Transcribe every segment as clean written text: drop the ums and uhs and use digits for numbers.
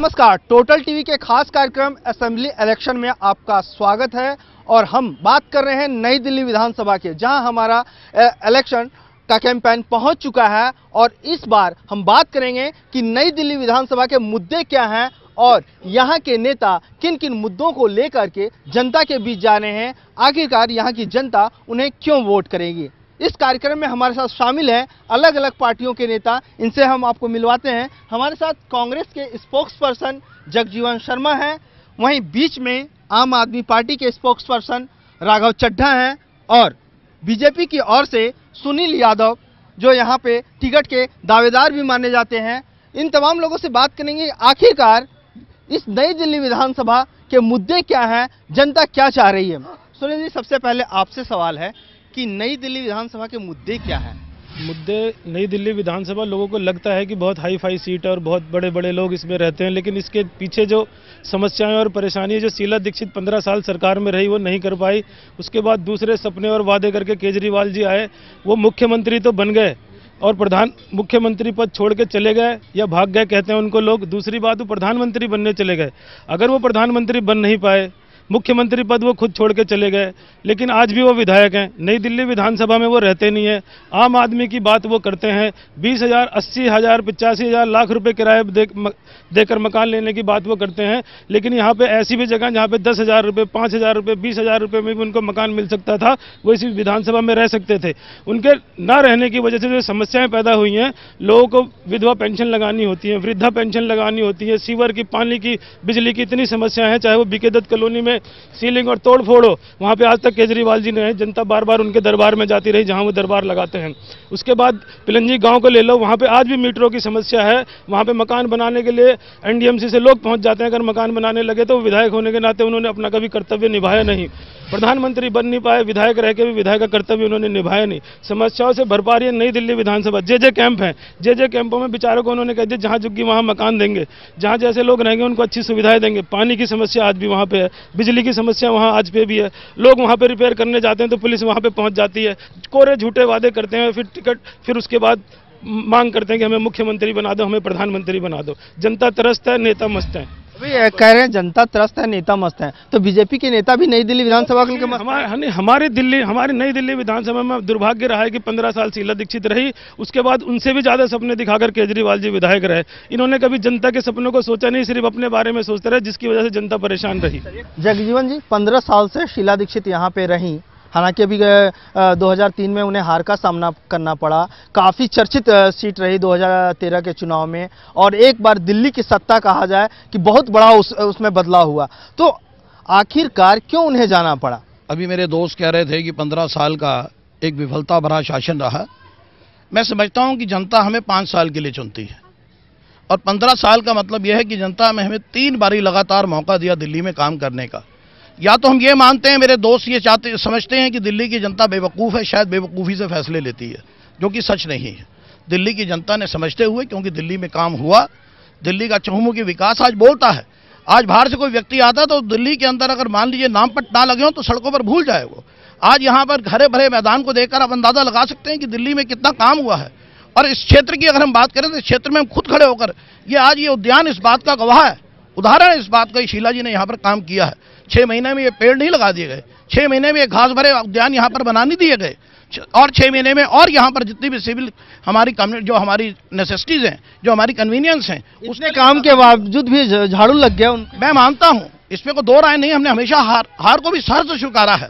नमस्कार, total TV के खास कार्यक्रम असेंबली इलेक्शन में आपका स्वागत है। और हम बात कर रहे हैं नई दिल्ली विधानसभा के, जहां हमारा इलेक्शन का कैंपेन पहुंच चुका है। और इस बार हम बात करेंगे कि नई दिल्ली विधानसभा के मुद्दे क्या हैं और यहां के नेता किन किन मुद्दों को लेकर के जनता के बीच जा रहे हैं। आखिरकार यहां की जनता उन्हें क्यों वोट करेगी। इस कार्यक्रम में हमारे साथ शामिल हैं अलग अलग पार्टियों के नेता, इनसे हम आपको मिलवाते हैं। हमारे साथ कांग्रेस के स्पोक्स पर्सन जगजीवन शर्मा हैं, वहीं बीच में आम आदमी पार्टी के स्पोक्स पर्सन राघव चड्ढा हैं और बीजेपी की ओर से सुनील यादव, जो यहाँ पे टिकट के दावेदार भी माने जाते हैं। इन तमाम लोगों से बात करेंगे आखिरकार इस नई दिल्ली विधानसभा के मुद्दे क्या हैं, जनता क्या चाह रही है। सुनील जी, सबसे पहले आपसे सवाल है कि नई दिल्ली विधानसभा के मुद्दे क्या हैं? मुद्दे नई दिल्ली विधानसभा, लोगों को लगता है कि बहुत हाई फाई सीट है और बहुत बड़े बड़े लोग इसमें रहते हैं, लेकिन इसके पीछे जो समस्याएं और परेशानी है, जो शीला दीक्षित 15 साल सरकार में रही वो नहीं कर पाई। उसके बाद दूसरे सपने और वादे करके केजरीवाल जी आए, वो मुख्यमंत्री तो बन गए और मुख्यमंत्री पद छोड़ के चले गए या भाग गए कहते हैं उनको लोग। दूसरी बात, वो प्रधानमंत्री बनने चले गए। अगर वो प्रधानमंत्री बन नहीं पाए, मुख्यमंत्री पद वो खुद छोड़ के चले गए, लेकिन आज भी वो विधायक हैं। नई दिल्ली विधानसभा में वो रहते नहीं है। आम आदमी की बात वो करते हैं। 20,000, 80,000, 85,000 लाख रुपए किराए देकर मकान लेने की बात वो करते हैं, लेकिन यहाँ पे ऐसी भी जगह जहाँ पे 10,000 रुपये, 5,000 रुपये, 20,000 रुपये में भी उनको मकान मिल सकता था, वो इसी विधानसभा में रह सकते थे। उनके ना रहने की वजह से जो समस्याएं पैदा हुई हैं, लोगों को विधवा पेंशन लगानी होती है, वृद्धा पेंशन लगानी होती है, सीवर की, पानी की, बिजली की इतनी समस्याएं हैं। चाहे वो बीके दत्त कॉलोनी में सीलिंग और तोड़ फोड़ हो, वहाँ पे आज तक केजरीवाल जी ने, जनता बार बार उनके दरबार में जाती रही जहाँ वो दरबार लगाते हैं। उसके बाद पिलंजी गांव को ले लो, वहाँ पे आज भी मीटरों की समस्या है। वहाँ पे मकान बनाने के लिए एनडीएमसी से लोग पहुँच जाते हैं, अगर मकान बनाने लगे तो विधायक होने के नाते उन्होंने अपना कभी कर्तव्य निभाया नहीं। प्रधानमंत्री बन नहीं पाए, विधायक रह के भी विधायक का कर्तव्य उन्होंने निभाया नहीं। समस्याओं से भर पा रही है नई दिल्ली विधानसभा। जे कैंप हैं, जे कैंपों में बेचारों को उन्होंने कह दिया जहाँ झुग्गी वहाँ मकान देंगे, जहाँ जैसे लोग रहेंगे उनको अच्छी सुविधाएं देंगे। पानी की समस्या आज भी वहाँ पे है, बिजली की समस्या वहाँ आज पे भी है। लोग वहाँ पे रिपेयर करने जाते हैं तो पुलिस वहाँ पे पहुँच जाती है। कोरे झूठे वादे करते हैं, फिर टिकट, फिर उसके बाद मांग करते हैं कि हमें मुख्यमंत्री बना दो, हमें प्रधानमंत्री बना दो। जनता त्रस्त है, नेता मस्त है। अभी कह रहे हैं जनता त्रस्त है, नेता मस्त है, तो बीजेपी के नेता भी नई दिल्ली विधानसभा के हमारी नई दिल्ली विधानसभा में दुर्भाग्य रहा है कि 15 साल शीला दीक्षित रही, उसके बाद उनसे भी ज्यादा सपने दिखाकर केजरीवाल जी विधायक रहे। इन्होंने कभी जनता के सपनों को सोचा नहीं, सिर्फ अपने बारे में सोचते रहे, जिसकी वजह से जनता परेशान रही। जगजीवन जी, 15 साल से शीला दीक्षित यहाँ पे रही, हालांकि अभी 2003 में उन्हें हार का सामना करना पड़ा। काफ़ी चर्चित सीट रही 2013 के चुनाव में, और एक बार दिल्ली की सत्ता कहा जाए कि बहुत बड़ा उसमें बदलाव हुआ। तो आखिरकार क्यों उन्हें जाना पड़ा? अभी मेरे दोस्त कह रहे थे कि 15 साल का एक विफलता भरा शासन रहा। मैं समझता हूं कि जनता हमें 5 साल के लिए चुनती है, और 15 साल का मतलब यह है कि जनता में हमें 3 बारी लगातार मौका दिया दिल्ली में काम करने का। या तो हम ये मानते हैं, मेरे दोस्त ये समझते हैं कि दिल्ली की जनता बेवकूफ़ है, शायद बेवकूफ़ी से फैसले लेती है, जो कि सच नहीं है। दिल्ली की जनता ने समझते हुए, क्योंकि दिल्ली में काम हुआ, दिल्ली का चहुमुखी विकास आज बोलता है। आज बाहर से कोई व्यक्ति आता तो दिल्ली के अंदर अगर मान लीजिए नाम पट ना लगे हो तो सड़कों पर भूल जाए वो। आज यहाँ पर हरे भरे मैदान को देखकर आप अंदाजा लगा सकते हैं कि दिल्ली में कितना काम हुआ है। और इस क्षेत्र की अगर हम बात करें तो इस क्षेत्र में हम खुद खड़े होकर, ये आज ये उद्यान इस बात का गवाह है, उदाहरण इस बात का, शीला जी ने यहाँ पर काम किया है। 6 महीने में ये पेड़ नहीं लगा दिए गए, 6 महीने में ये घास भरे उद्यान यहाँ पर बना नहीं दिए गए, और 6 महीने में और यहाँ पर जितनी भी सिविल हमारी जो हमारी नेसेसिटीज हैं, जो हमारी कन्वीनियंस हैं, उसने काम के बावजूद भी झाड़ू लग गया उनको। मैं मानता हूँ, इसमें कोई 2 राय नहीं। हमने हमेशा हार को भी सर से स्वीकारा है,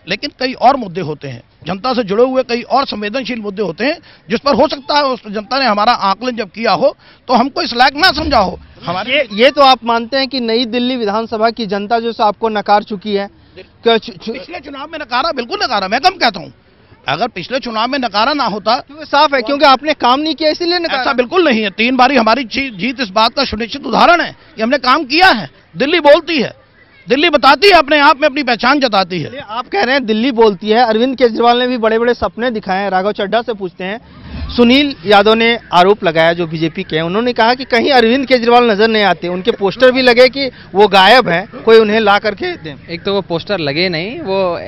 लेकिन कई और मुद्दे होते हैं, जनता से जुड़े हुए कई और संवेदनशील मुद्दे होते हैं, जिस पर हो सकता है उस जनता ने हमारा आकलन जब किया हो तो हमको इस लायक ना समझा हो। हमारे ये तो आप मानते हैं कि नई दिल्ली विधानसभा की जनता जो आपको नकार चुकी है? पिछले चुनाव में नकारा, बिल्कुल नकारा। मैं कम कहता हूँ, अगर पिछले चुनाव में नकारा ना होता, क्योंकि साफ है, क्योंकि आपने काम नहीं किया इसीलिए नकारा। ऐसा बिल्कुल नहीं है। 3 बारी हमारी जीत इस बात का सुनिश्चित उदाहरण है कि हमने काम किया है। दिल्ली बोलती है, दिल्ली बताती है, अपने आप में अपनी पहचान जताती है। आप कह रहे हैं दिल्ली बोलती है, अरविंद केजरीवाल ने भी बड़े बड़े सपने दिखाए हैं। राघव चड्ढा से पूछते हैं सुनील यादव ने आरोप लगाया जो बीजेपी के हैं, उन्होंने कहा कि कहीं अरविंद केजरीवाल नजर नहीं आते, उनके पोस्टर भी लगे कि वो गायब हैं, कोई उन्हें ला करके दें। एक तो वो पोस्टर लगे नहीं, वो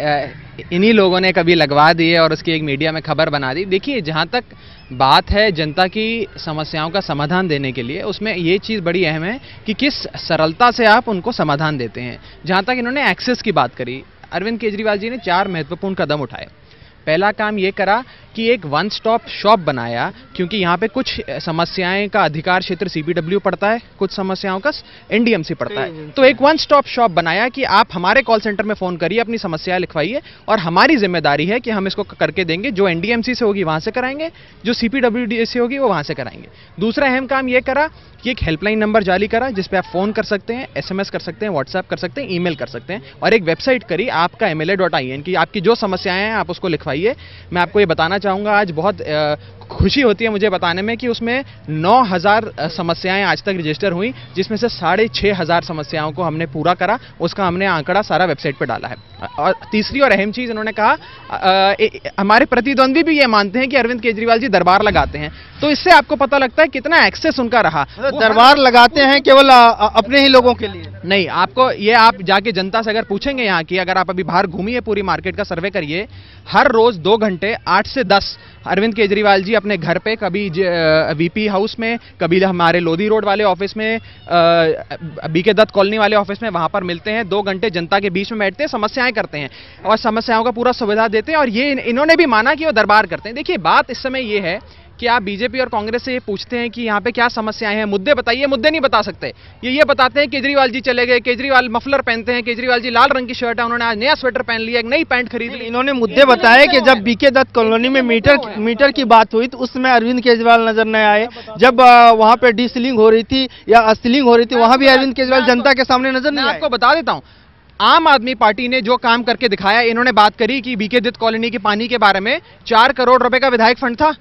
इन्हीं लोगों ने कभी लगवा दिए और उसकी एक मीडिया में खबर बना दी। देखिए, जहाँ तक बात है जनता की समस्याओं का समाधान देने के लिए, उसमें ये चीज़ बड़ी अहम है कि किस सरलता से आप उनको समाधान देते हैं। जहाँ तक इन्होंने एक्सेस की बात करी, अरविंद केजरीवाल जी ने 4 महत्वपूर्ण कदम उठाए। पहला काम ये करा कि एक वन स्टॉप शॉप बनाया, क्योंकि यहाँ पे कुछ समस्याएं का अधिकार क्षेत्र सीपीडब्ल्यू पड़ता है, कुछ समस्याओं का एनडीएमसी पड़ता है। तो एक वन स्टॉप शॉप बनाया कि आप हमारे कॉल सेंटर में फ़ोन करिए, अपनी समस्या लिखवाइए और हमारी जिम्मेदारी है कि हम इसको करके देंगे। जो एनडीएमसी से होगी वहाँ से कराएंगे, जो सीपीडब्ल्यू से होगी वो वहाँ से कराएंगे। दूसरा अहम काम ये करा कि एक हेल्पलाइन नंबर जारी करा जिस पे आप फ़ोन कर सकते हैं, एसएमएस कर सकते हैं, व्हाट्सएप कर सकते हैं, ईमेल कर सकते हैं, और एक वेबसाइट करी आपका MLA.in की आपकी जो समस्याएं हैं आप उसको लिखवाइए। मैं आपको ये बताना चाहूँगा, आज बहुत खुशी होती है मुझे बताने में कि उसमें 9000 समस्याएं आज तक रजिस्टर हुई, जिसमें से 6500 समस्याओं को हमने पूरा करा। उसका हमने आंकड़ा सारा वेबसाइट पे डाला है। और तीसरी और अहम चीज़ इन्होंने कहा, हमारे प्रतिद्वंदी भी ये मानते हैं कि अरविंद केजरीवाल जी दरबार लगाते हैं, तो इससे आपको पता लगता है कितना एक्सेस उनका रहा। दरबार लगाते हैं केवल अपने ही लोगों के लिए नहीं, आपको ये आप जाके जनता से अगर पूछेंगे यहाँ की, अगर आप अभी बाहर घूमिए, पूरी मार्केट का सर्वे करिए, हर रोज 2 घंटे 8 से 10 अरविंद केजरीवाल जी अपने घर पे, कभी वीपी हाउस में, कभी हमारे लोधी रोड वाले ऑफिस में, बीके दत्त कॉलोनी वाले ऑफिस में, वहां पर मिलते हैं। 2 घंटे जनता के बीच में बैठते हैं, समस्याएं करते हैं और समस्याओं का पूरा सुविधा देते हैं। और ये इन्होंने भी माना कि वो दरबार करते हैं। देखिए, बात इस समय ये है कि आप बीजेपी और कांग्रेस से ये पूछते हैं कि यहाँ पे क्या समस्याएं हैं, मुद्दे बताइए, मुद्दे नहीं बता सकते। ये बताते हैं केजरीवाल जी चले गए, केजरीवाल मफलर पहनते हैं, केजरीवाल जी लाल रंग की शर्ट है, उन्होंने आज नया स्वेटर पहन लिया, एक नई पैंट खरीद ली। इन्होंने मुद्दे बताए कि जब बीके दत्त कॉलोनी में मीटर की बात हुई तो उस समय अरविंद केजरीवाल नजर नहीं आए। जब वहां पे डीसीलिंग हो रही थी या अस्सीलिंग हो रही थी, वहां भी अरविंद केजरीवाल जनता के सामने नजर नहीं आए। आपको बता देता हूं, आम आदमी पार्टी ने जो काम करके दिखाया, इन्होंने बात करी कि बीके दत्त कॉलोनी के पानी के बारे में 4 करोड़ रुपए का विधायक फंड था,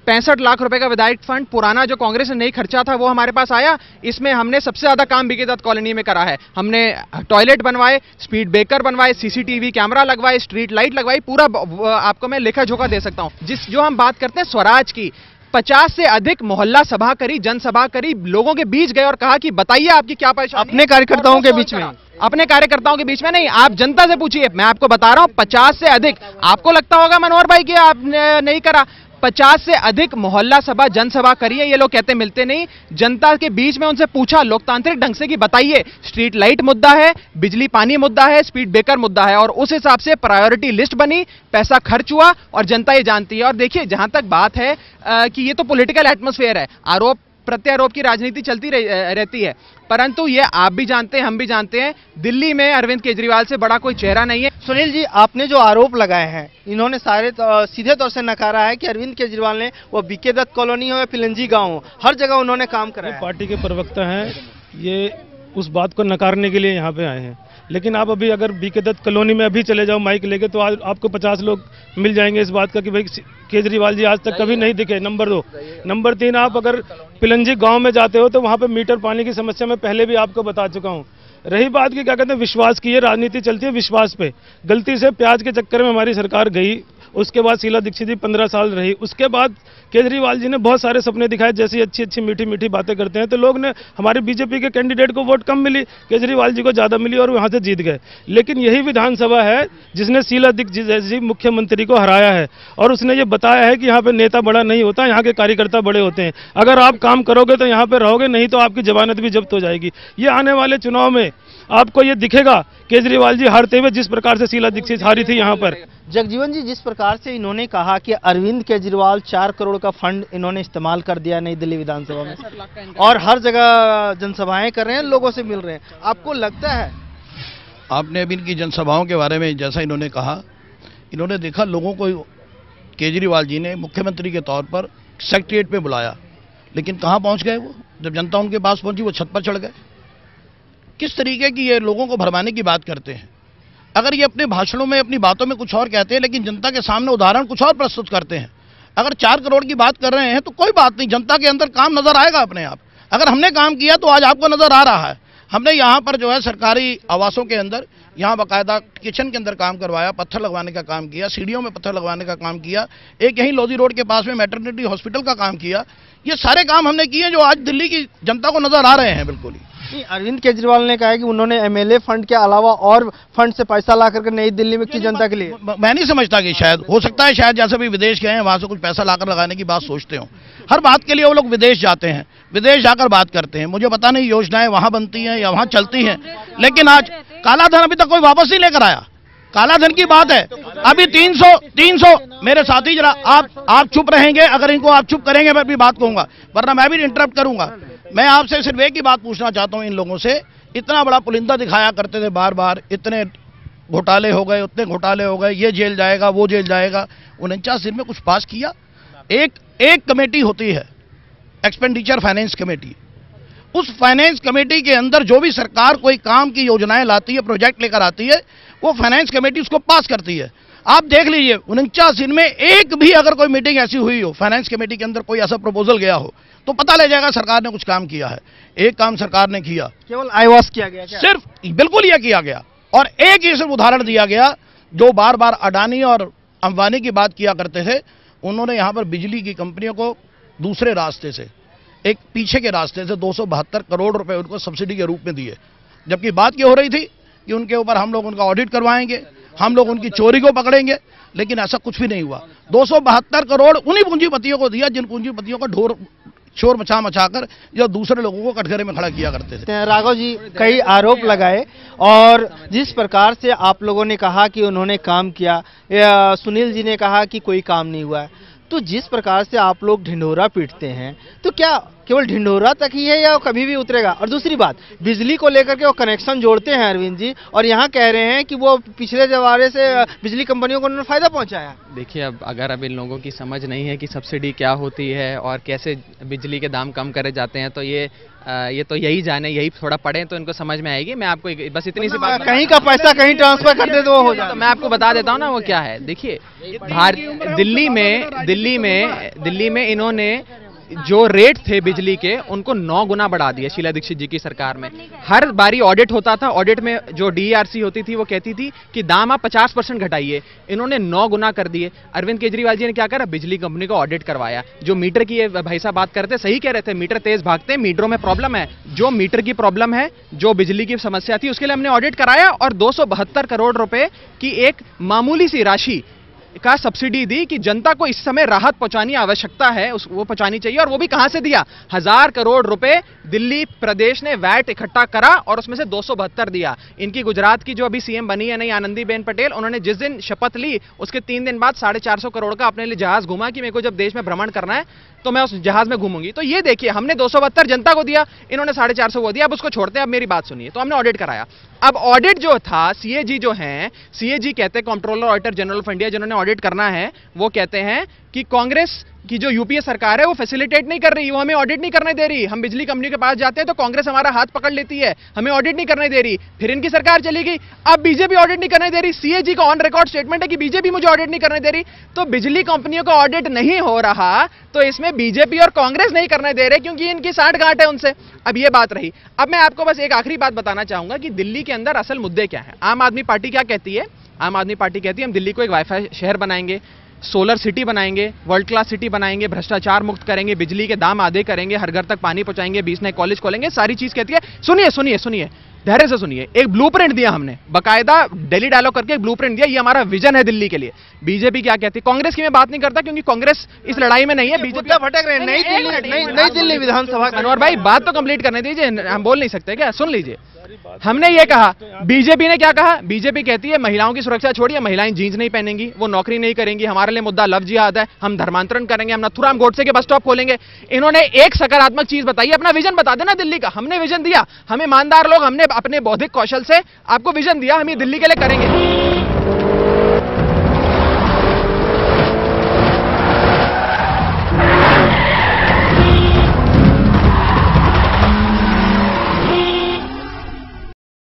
65 लाख रुपए का विधायक फंड पुराना जो कांग्रेस ने नहीं खर्चा था वो हमारे पास आया। इसमें हमने सबसे ज्यादा काम बीके दत्त कॉलोनी में करा है। हमने टॉयलेट बनवाए, स्पीड ब्रेकर बनवाए, सीसीटीवी कैमरा लगवाए, स्ट्रीट लाइट लगवाई, पूरा आपको मैं लेखा जोखा दे सकता हूं। जो हम बात करते हैं स्वराज की, 50 से अधिक मोहल्ला सभा करी, जनसभा करी, लोगों के बीच गए और कहा कि बताइए आपकी क्या परेशानी। अपने कार्यकर्ताओं के बीच में, अपने कार्यकर्ताओं के बीच में नहीं, आप जनता से पूछिए। मैं आपको बता रहा हूं, 50 से अधिक, आपको लगता होगा मनोहर भाई कि आपने नहीं करा, 50 से अधिक मोहल्ला सभा, जनसभा करिए। ये लोग कहते मिलते नहीं, जनता के बीच में उनसे पूछा लोकतांत्रिक ढंग से कि बताइए स्ट्रीट लाइट मुद्दा है, बिजली पानी मुद्दा है, स्पीड ब्रेकर मुद्दा है, और उस हिसाब से प्रायोरिटी लिस्ट बनी, पैसा खर्च हुआ और जनता ये जानती है। और देखिए, जहां तक बात है कि ये तो पॉलिटिकल एटमॉस्फेयर है, आरोप प्रत्यारोप की राजनीति चलती रहती है, परंतु ये आप भी जानते हैं, हम भी जानते हैं, दिल्ली में अरविंद केजरीवाल से बड़ा कोई चेहरा नहीं है। सुनील जी, आपने जो आरोप लगाए हैं, इन्होंने सारे सीधे तौर से नकारा है कि अरविंद केजरीवाल ने, वो बीके दत्त कॉलोनी हो या फिलंजी गांव हो, हर जगह उन्होंने काम कराया है। पार्टी के प्रवक्ता हैं, ये उस बात को नकारने के लिए यहाँ पे आए हैं। लेकिन आप अभी अगर बीके दत्त कॉलोनी में अभी चले जाओ माइक लेके, तो आज आपको 50 लोग मिल जाएंगे इस बात का कि भाई केजरीवाल जी आज तक कभी नहीं दिखे। नंबर 2, नंबर 3, आप अगर पिलंजी गांव में जाते हो तो वहां पे मीटर पानी की समस्या मैं पहले भी आपको बता चुका हूं। रही बात की, क्या कहते हैं, विश्वास की, ये राजनीति चलती है विश्वास पे। गलती से प्याज के चक्कर में हमारी सरकार गई, उसके बाद शीला दीक्षित जी 15 साल रही, उसके बाद केजरीवाल जी ने बहुत सारे सपने दिखाए, जैसी अच्छी अच्छी मीठी मीठी बातें करते हैं, तो लोग ने, हमारे बीजेपी के कैंडिडेट को वोट कम मिली, केजरीवाल जी को ज़्यादा मिली और वहाँ से जीत गए। लेकिन यही विधानसभा है जिसने शीला दीक्षित जैसी मुख्यमंत्री को हराया है, और उसने ये बताया है कि यहाँ पे नेता बड़ा नहीं होता, यहाँ के कार्यकर्ता बड़े होते हैं। अगर आप काम करोगे तो यहाँ पे रहोगे, नहीं तो आपकी जमानत भी जब्त हो जाएगी। ये आने वाले चुनाव में आपको ये दिखेगा, केजरीवाल जी हारते हुए, जिस प्रकार से शीला दीक्षित हारी थी यहाँ पर। जगजीवन जी, जिस प्रकार से इन्होंने कहा कि अरविंद केजरीवाल 4 करोड़ का फंड इन्होंने इस्तेमाल कर दिया नई दिल्ली विधानसभा में, और हर जगह जनसभाएं कर रहे हैं, लोगों से मिल रहे हैं, आपको लगता है? आपने अभी इनकी जनसभाओं के बारे में जैसा इन्होंने कहा, इन्होंने देखा लोगों को केजरीवाल जी ने मुख्यमंत्री के तौर पर सेक्रेटरीएट पे बुलाया, लेकिन कहाँ पहुँच गए वो? जब जनता उनके पास पहुँची वो छत पर चढ़ गए। किस तरीके की ये लोगों को भरमाने की बात करते हैं। अगर ये अपने भाषणों में, अपनी बातों में कुछ और कहते हैं, लेकिन जनता के सामने उदाहरण कुछ और प्रस्तुत करते हैं। अगर 4 करोड़ की बात कर रहे हैं तो कोई बात नहीं, जनता के अंदर काम नजर आएगा अपने आप। अगर हमने काम किया तो आज आपको नजर आ रहा है। हमने यहाँ पर जो है सरकारी आवासों के अंदर यहाँ बाकायदा किचन के अंदर काम करवाया, पत्थर लगवाने का काम किया, सीढ़ियों में पत्थर लगवाने का काम किया, एक यहीं लोधी रोड के पास में मैटरनिटी हॉस्पिटल का काम किया। ये सारे काम हमने किए जो आज दिल्ली की जनता को नजर आ रहे हैं। बिल्कुल ही अरविंद केजरीवाल ने कहा है कि उन्होंने एमएलए फंड के अलावा और फंड से पैसा ला करके नई दिल्ली में की जनता के लिए। मैं नहीं समझता कि शायद हो सकता है, शायद जैसे भी विदेश गए हैं वहां से कुछ पैसा लाकर लगाने की बात सोचते हो। हर बात के लिए वो लोग विदेश जाते हैं, विदेश जाकर बात करते हैं। मुझे पता नहीं योजनाएं वहां बनती हैं या वहां चलती हैं, लेकिन आज काला धन अभी तक कोई वापस नहीं लेकर आया। काला धन की बात है, अभी 300 मेरे साथी, जरा आप चुप रहेंगे, अगर इनको आप चुप करेंगे मैं भी बात कहूंगा, वरना मैं भी इंटरप्ट करूंगा। मैं आपसे सिर्फ एक ही बात पूछना चाहता हूं, इन लोगों से इतना बड़ा पुलिंदा दिखाया करते थे बार बार, इतने घोटाले हो गए, उतने घोटाले हो गए, ये जेल जाएगा, वो जेल जाएगा, 49 दिन में कुछ पास किया? एक कमेटी होती है एक्सपेंडिचर फाइनेंस कमेटी, उस फाइनेंस कमेटी के अंदर जो भी सरकार कोई काम की योजनाएं लाती है, प्रोजेक्ट लेकर आती है, वो फाइनेंस कमेटी उसको पास करती है। आप देख लीजिए 49 दिन में एक भी अगर कोई मीटिंग ऐसी हुई हो, फाइनेंस कमेटी के अंदर कोई ऐसा प्रपोजल गया हो, तो पता ले जाएगा सरकार ने कुछ काम किया है। एक काम सरकार ने किया, केवल आईवॉश किया गया क्या? सिर्फ बिल्कुल यह किया गया, और एक ही सिर्फ उदाहरण दिया गया। जो बार बार अडानी और अंबानी की बात किया करते थे, उन्होंने यहां पर बिजली की कंपनियों को दूसरे रास्ते से, एक पीछे के रास्ते से 272 करोड़ रुपए उनको सब्सिडी के रूप में दिए, जबकि बात ये हो रही थी कि उनके ऊपर हम लोग उनका ऑडिट करवाएंगे, हम लोग उनकी चोरी को पकड़ेंगे, लेकिन ऐसा कुछ भी नहीं हुआ। 272 करोड़ उन्हीं पूंजीपतियों को दिया जिन पूंजीपतियों का शोर मचाकर जो दूसरे लोगों को कटघरे में खड़ा किया करते थे। राघव जी कई आरोप लगाए, और जिस प्रकार से आप लोगों ने कहा कि उन्होंने काम किया, सुनील जी ने कहा कि कोई काम नहीं हुआ है, तो जिस प्रकार से आप लोग ढिंढोरा पीटते हैं, तो क्या केवल ढिंढोरा तक ही है या कभी भी उतरेगा? और दूसरी बात, बिजली को लेकर के वो कनेक्शन जोड़ते हैं अरविंद जी, और यहाँ कह रहे हैं कि वो पिछले जमाने से बिजली कंपनियों को उन्होंने फायदा पहुंचाया। देखिए, अब इन लोगों की समझ नहीं है कि सब्सिडी क्या होती है और कैसे बिजली के दाम कम करे जाते हैं, तो ये तो यही जाने, यही थोड़ा पढ़े तो इनको समझ में आएगी। मैं आपको बस इतनी सी बात, कहीं का पैसा कहीं ट्रांसफर करते तो वो हो जाता। तो मैं आपको बता देता हूँ ना वो क्या है। देखिए, दिल्ली में इन्होंने जो रेट थे बिजली के, उनको 9 गुना बढ़ा दिया शीला दीक्षित जी की सरकार में। हर बारी ऑडिट होता था, ऑडिट में जो डीआरसी होती थी वो कहती थी कि दाम आप 50% घटाइए, इन्होंने 9 गुना कर दिए। अरविंद केजरीवाल जी ने क्या करा, बिजली कंपनी को ऑडिट करवाया। जो मीटर की भाई साहब बात करते सही कह रहे थे, मीटर तेज भागते हैं, मीटरों में प्रॉब्लम है। जो मीटर की प्रॉब्लम है, जो बिजली की समस्या थी, उसके लिए हमने ऑडिट कराया और 272 करोड़ रुपए की एक मामूली सी राशि का सब्सिडी दी कि जनता को इस समय राहत पहुंचानी आवश्यकता है, वो पहुंचानी चाहिए। और वो भी कहां से दिया? 1000 करोड़ रुपए दिल्ली प्रदेश ने वैट इकट्ठा करा और उसमें से 272 दिया। इनकी गुजरात की जो अभी सीएम बनी है नहीं, आनंदीबेन पटेल, उन्होंने जिस दिन शपथ ली उसके 3 दिन बाद 450 करोड़ का अपने लिए जहाज घुमा कि मेरे को जब देश में भ्रमण करना है तो मैं उस जहाज में घूमूंगी। तो ये देखिए, हमने 272 जनता को दिया, इन्होंने 450 को दिया। अब उसको छोड़ते हैं, अब मेरी बात सुनिए। तो हमने ऑडिट कराया। अब ऑडिट जो था, सीएजी जो हैं, सीएजी कहते हैं controller auditor general of India, जिन्होंने ऑडिट करना है, वो कहते हैं कि कांग्रेस की जो यूपीए सरकार है वो फैसिलिटेट नहीं कर रही, वो हमें ऑडिट नहीं करने दे रही। हम बिजली कंपनी के पास जाते हैं तो कांग्रेस हमारा हाथ पकड़ लेती है, हमें ऑडिट नहीं करने दे रही। फिर इनकी सरकार चली गई, अब बीजेपी ऑडिट नहीं करने दे रही। सीएजी का ऑन रिकॉर्ड स्टेटमेंट है कि बीजेपी मुझे ऑडिट नहीं करने दे रही। तो बिजली कंपनियों का ऑडिट नहीं हो रहा तो इसमें बीजेपी और कांग्रेस नहीं करने दे रहे, क्योंकि इनकी साठगांठ है उनसे। अब ये बात रही। अब मैं आपको बस एक आखिरी बात बताना चाहूंगा कि दिल्ली के अंदर असल मुद्दे क्या है। आम आदमी पार्टी क्या कहती है? आम आदमी पार्टी कहती है हम दिल्ली को एक वाईफाई शहर बनाएंगे, सोलर सिटी बनाएंगे, वर्ल्ड क्लास सिटी बनाएंगे, भ्रष्टाचार मुक्त करेंगे, बिजली के दाम आधे करेंगे, हर घर तक पानी पहुंचाएंगे, 20 नए कॉलेज खोलेंगे, सारी चीज कहती है। सुनिए धैर्य से सुनिए। एक ब्लूप्रिंट दिया हमने, बकायदा दिल्ली डायलॉग करके एक ब्लूप्रिंट दिया, ये हमारा विजन है दिल्ली के लिए। बीजेपी क्या कहती है? कांग्रेस की मैं बात नहीं करता क्योंकि कांग्रेस इस लड़ाई में नहीं है। बीजेपी भटक रहे हैं। नई दिल्ली विधानसभा, अनवर भाई बात तो कंप्लीट करने दीजिए, हम बोल नहीं सकते क्या? सुन लीजिए। हमने ये कहा, बीजेपी ने क्या कहा? बीजेपी कहती है महिलाओं की सुरक्षा छोड़िए, महिलाएं जींस नहीं पहनेंगी, वो नौकरी नहीं करेंगी, हमारे लिए मुद्दा लव जिहाद है, हम धर्मांतरण करेंगे, हम नथुराम गोडसे के बस स्टॉप खोलेंगे। इन्होंने एक सकारात्मक चीज बताई, अपना विजन बता देना दिल्ली का। हमने विजन दिया, हम ईमानदार लोग, हमने अपने बौद्धिक कौशल से आपको विजन दिया, हम ये दिल्ली के लिए करेंगे।